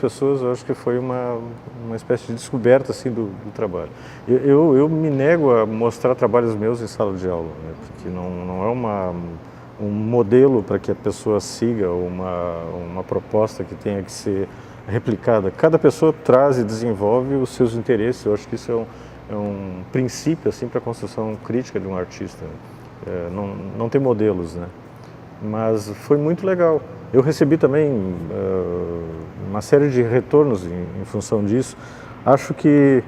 pessoas, eu acho que foi uma espécie de descoberta assim do trabalho. Eu me nego a mostrar trabalhos meus em sala de aula, né, porque não é um modelo para que a pessoa siga, ou uma proposta que tenha que ser replicada. Cada pessoa traz e desenvolve os seus interesses. Eu acho que isso é um princípio assim para a construção crítica de um artista, né? Não tem modelos, né? Mas foi muito legal. Eu recebi também uma série de retornos em função disso. Acho que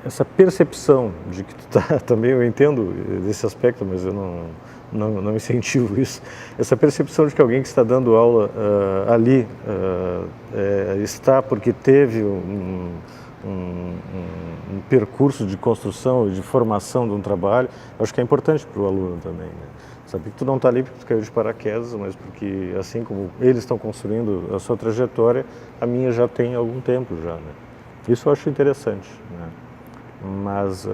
essa percepção de que tu tá, também eu entendo desse aspecto, mas eu não incentivo isso. Essa percepção de que alguém que está dando aula ali está porque teve um percurso de construção e de formação de um trabalho, eu acho que é importante para o aluno também, né? Sabe que tu não está ali porque tu caiu de paraquedas, mas porque assim como eles estão construindo a sua trajetória, a minha já tem algum tempo já, né? Isso eu acho interessante, né? Mas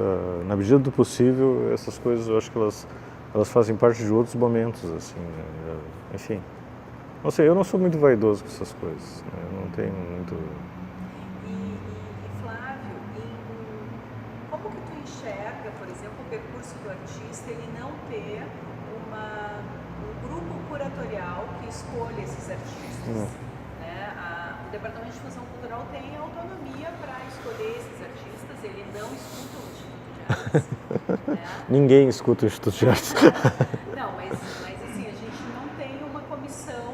na medida do possível, essas coisas eu acho que elas fazem parte de outros momentos, assim, né? Enfim, não sei, eu não sou muito vaidoso com essas coisas, né? Eu não tenho muito... Flávio, como que tu enxerga, por exemplo, o percurso do artista, ele não ter um grupo curatorial que escolha esses artistas? Né? O Departamento de Função Cultural tem autonomia para escolher esses artistas, ele não escuta o Instituto de Artes. Né? Ninguém escuta o Instituto de Artes. Não, mas assim, a gente não tem uma comissão.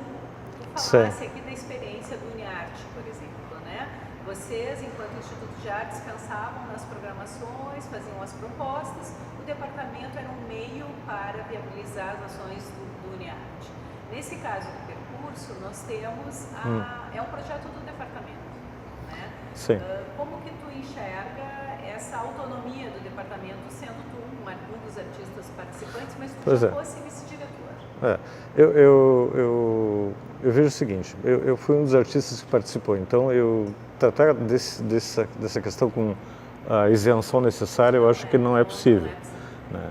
Tu Sim. falasse aqui da experiência do Uniarte, por exemplo, né? Vocês, enquanto Instituto de Artes, pensavam nas programações, faziam as propostas, o departamento era um meio para viabilizar as ações do Uniarte. Nesse caso do percurso, nós temos é um projeto do departamento, né? Sim. Como que tu enxerga essa autonomia do departamento, sendo tu um dos artistas participantes, mas tu já fosse vice-diretor? Eu vejo o seguinte, eu fui um dos artistas que participou, então eu tratar dessa questão com a isenção necessária, eu acho que não é possível, né?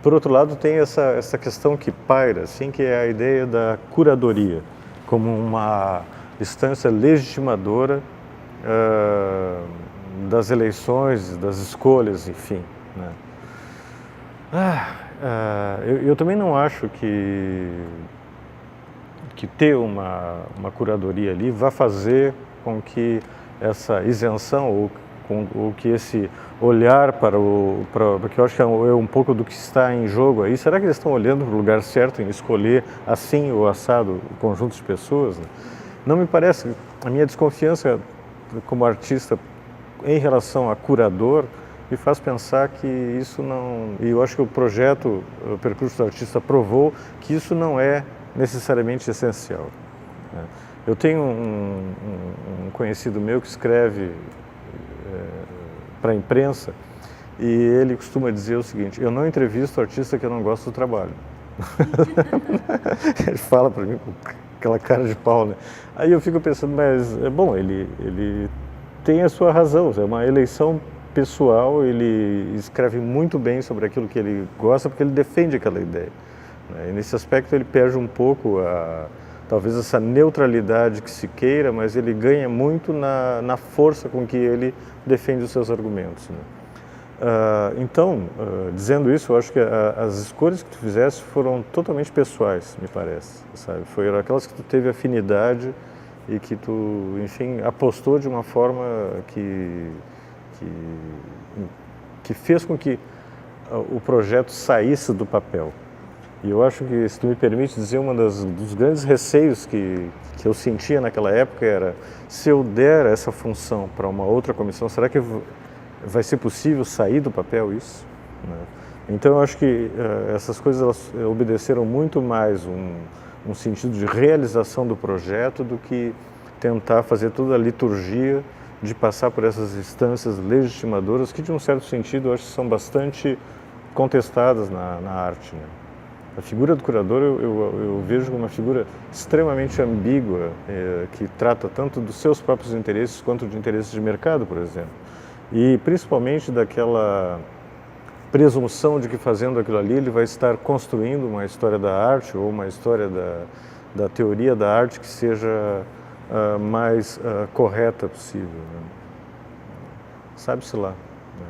Por outro lado, tem essa questão que paira, assim, que é a ideia da curadoria, como uma instância legitimadora das eleições, das escolhas, enfim, né? Eu também não acho que ter uma curadoria ali vai fazer com que essa isenção ou que esse olhar porque eu acho que é um pouco do que está em jogo aí. Será que eles estão olhando para o lugar certo em escolher assim ou assado o conjunto de pessoas, né? Não me parece. A minha desconfiança como artista em relação a curador me faz pensar que isso não... E eu acho que o percurso do artista provou que isso não é necessariamente essencial, né? Eu tenho um conhecido meu que escreve para a imprensa e ele costuma dizer o seguinte: eu não entrevisto artista que eu não gosto do trabalho. Ele fala para mim com aquela cara de pau, né? Aí eu fico pensando, mas é bom, ele tem a sua razão, é uma eleição pessoal, ele escreve muito bem sobre aquilo que ele gosta porque ele defende aquela ideia, né? E nesse aspecto ele perde um pouco talvez essa neutralidade que se queira, mas ele ganha muito na força com que ele defende os seus argumentos, né? Então, dizendo isso, eu acho que as escolhas que tu fizeste foram totalmente pessoais, me parece, sabe? Foram aquelas que tu teve afinidade e que tu, enfim, apostou de uma forma que fez com que o projeto saísse do papel. E eu acho que, se tu me permite dizer, dos grandes receios que eu sentia naquela época era: se eu der essa função para uma outra comissão, será que vai ser possível sair do papel isso, né? Então eu acho que essas coisas elas obedeceram muito mais um sentido de realização do projeto do que tentar fazer toda a liturgia de passar por essas instâncias legitimadoras que, de um certo sentido, eu acho que são bastante contestadas na arte, né? A figura do curador eu vejo como uma figura extremamente ambígua, que trata tanto dos seus próprios interesses quanto de interesses de mercado, por exemplo. E principalmente presunção de que fazendo aquilo ali ele vai estar construindo uma história da arte ou uma história da teoria da arte que seja mais correta possível, né? Sabe-se lá, né?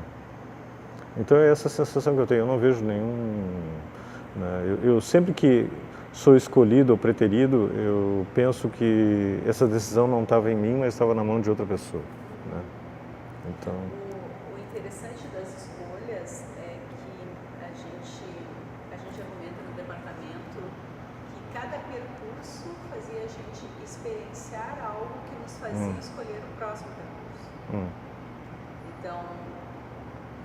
Então é essa sensação que eu tenho, eu não vejo nenhum, né? Eu sempre que sou escolhido ou preterido, eu penso que essa decisão não estava em mim, mas estava na mão de outra pessoa, né? Então... O interessante das escolhas é que a gente argumenta no departamento que cada percurso fazia a gente experienciar algo que nos fazia escolher o próximo percurso. Então,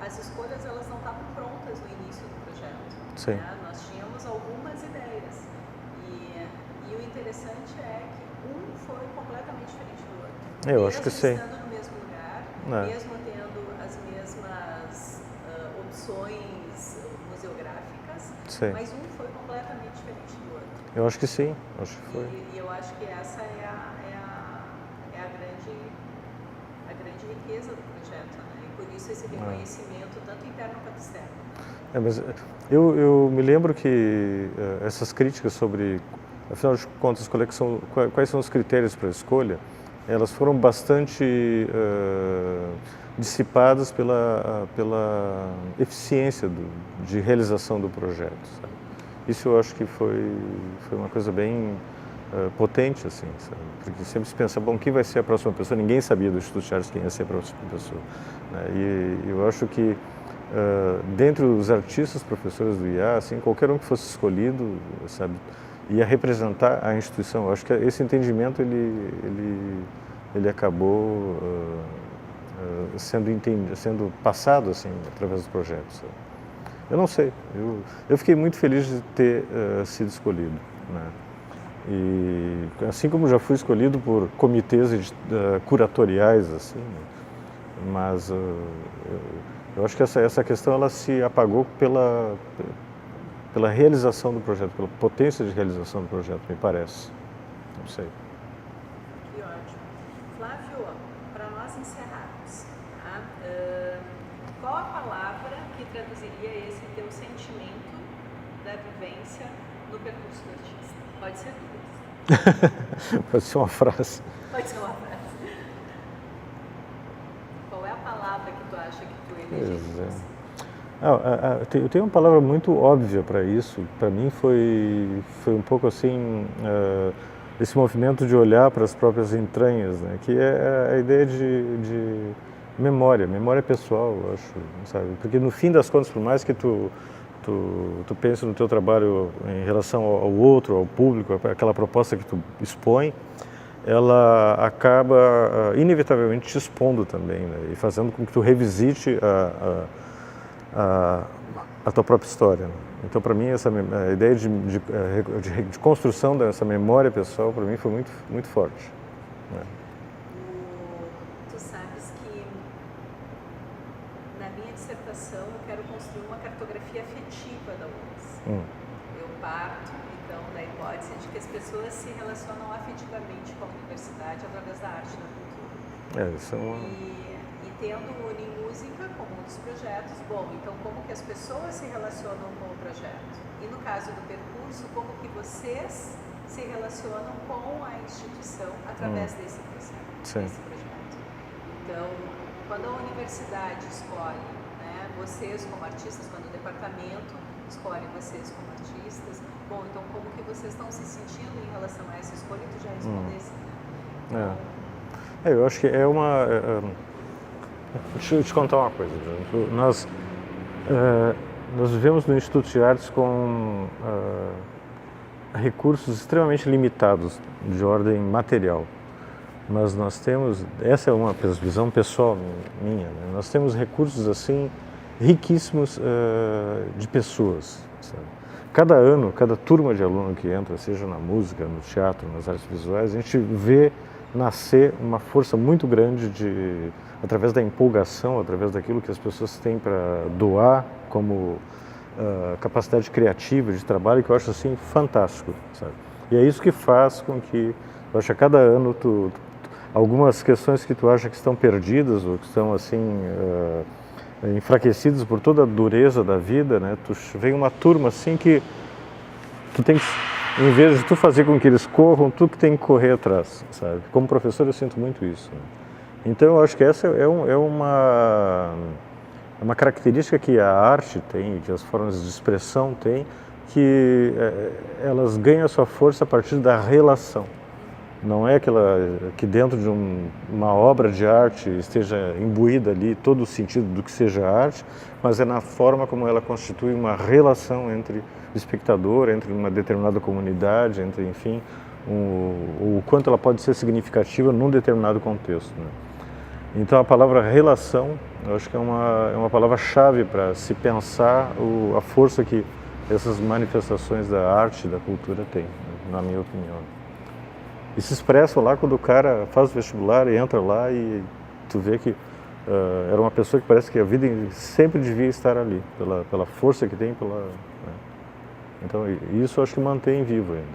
as escolhas elas não estavam prontas no início do projeto. Sim. Né? Nós tínhamos algumas ideias e o interessante é que um foi completamente diferente do outro. Eu acho que sim. Mesmo estando no mesmo lugar, mesmo tendo as mesmas opções museográficas, sim. mas um foi completamente diferente do outro. Eu acho que sim, acho que foi. E eu acho que essa é a grande riqueza do projeto, né? E por isso esse reconhecimento tanto interno quanto externo. Mas eu me lembro que essas críticas sobre, afinal de contas, quais são os critérios para a escolha, elas foram bastante dissipadas pela eficiência de realização do projeto, sabe? Isso eu acho que foi uma coisa bem potente, assim, sabe? Porque sempre se pensa, bom, quem vai ser a próxima pessoa? Ninguém sabia do Instituto Charles quem ia ser a próxima pessoa, né? E eu acho que dentre os artistas, professores do IA, assim, qualquer um que fosse escolhido, sabe, ia representar a instituição. Eu acho que esse entendimento ele acabou sendo passado assim através dos projetos, sabe? Eu não sei, eu fiquei muito feliz de ter sido escolhido, né? E assim como já fui escolhido por comitês curatoriais, assim, né? Mas eu acho que essa questão ela se apagou pela realização do projeto, pela potência de realização do projeto, me parece. Não sei. Que ótimo. Flávio, para nós encerrarmos, tá? Qual a palavra que traduziria esse teu sentimento da vivência no percurso do artista? Pode ser duas. Pode ser uma frase. Pode ser uma frase. Qual é a palavra que tu acha que tu elegeria? Eu tenho uma palavra muito óbvia para isso. Para mim foi um pouco assim, esse movimento de olhar para as próprias entranhas, né? Que é a ideia de memória pessoal, eu acho, sabe? Porque no fim das contas, por mais que tu pensa no teu trabalho em relação ao outro, ao público, aquela proposta que tu expõe, ela acaba inevitavelmente te expondo também, né? E fazendo com que tu revisite a tua própria história, né? Então, para mim, a ideia de construção dessa memória pessoal, para mim, foi muito, muito forte, né? Tu sabes que na minha dissertação eu quero construir uma cartografia afetiva da URGS. Eu parto, então, da hipótese de que as pessoas se relacionam afetivamente com a universidade através da arte e da cultura. Isso é uma... E tendo o Unimúsica como um dos projetos, bom, então como que as pessoas se relacionam com o projeto? E no caso do percurso, como que vocês se relacionam com a instituição através desse projeto? Então, quando a universidade escolhe, né, vocês como artistas, quando o departamento escolhe vocês como artistas, bom, então como que vocês estão se sentindo em relação a essa escolha? Tu já respondesse, né? Eu acho que é uma... Deixa eu te contar uma coisa. Nós vivemos no Instituto de Artes com recursos extremamente limitados de ordem material, mas nós temos, essa é uma visão pessoal minha, né? Nós temos recursos assim riquíssimos de pessoas, sabe? Cada ano, cada turma de aluno que entra, seja na música, no teatro, nas artes visuais, a gente vê nascer uma força muito grande através da empolgação, através daquilo que as pessoas têm para doar como capacidade criativa de trabalho, que eu acho assim fantástico, sabe? E é isso que faz com que, eu acho que a cada ano algumas questões que tu acha que estão perdidas ou que estão assim enfraquecidos por toda a dureza da vida, né? Vem uma turma assim que tu tem que, em vez de tu fazer com que eles corram, tu que tem que correr atrás, sabe? Como professor eu sinto muito isso, né? Então eu acho que essa é uma característica que a arte tem, que as formas de expressão têm, que elas ganham a sua força a partir da relação. Não é aquela que dentro de uma obra de arte esteja imbuída ali todo o sentido do que seja arte, mas é na forma como ela constitui uma relação entre o espectador, entre uma determinada comunidade, entre, enfim, o quanto ela pode ser significativa num determinado contexto, né? Então a palavra relação, eu acho que é uma palavra-chave para se pensar a força que essas manifestações da arte, da cultura têm, né, na minha opinião. E se expressam lá quando o cara faz o vestibular e entra lá e tu vê que era uma pessoa que parece que a vida sempre devia estar ali, pela força que tem, né? Então isso eu acho que mantém vivo ainda,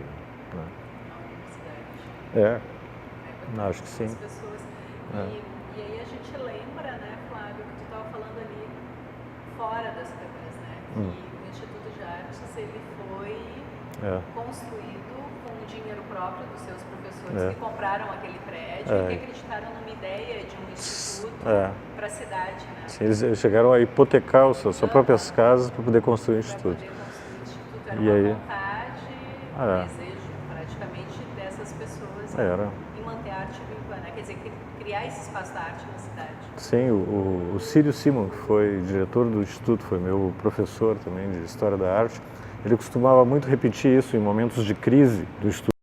né? Acho que sim. As pessoas. E aí a gente lembra, né, Flávio, que tu estava falando ali fora das câmeras, né? Que o Instituto de Artes ele foi construído com o dinheiro próprio dos seus professores que compraram aquele prédio e que acreditaram numa ideia de um instituto para a cidade, né? Sim, eles chegaram a hipotecar as suas próprias casas para poder construir o instituto. Era uma vontade, um desejo praticamente dessas pessoas em manter a arte viva, né? Quer dizer, criar esse espaço da arte na cidade. Sim, o Círio Simon, que foi diretor do Instituto, foi meu professor também de História da Arte, ele costumava muito repetir isso em momentos de crise do Instituto.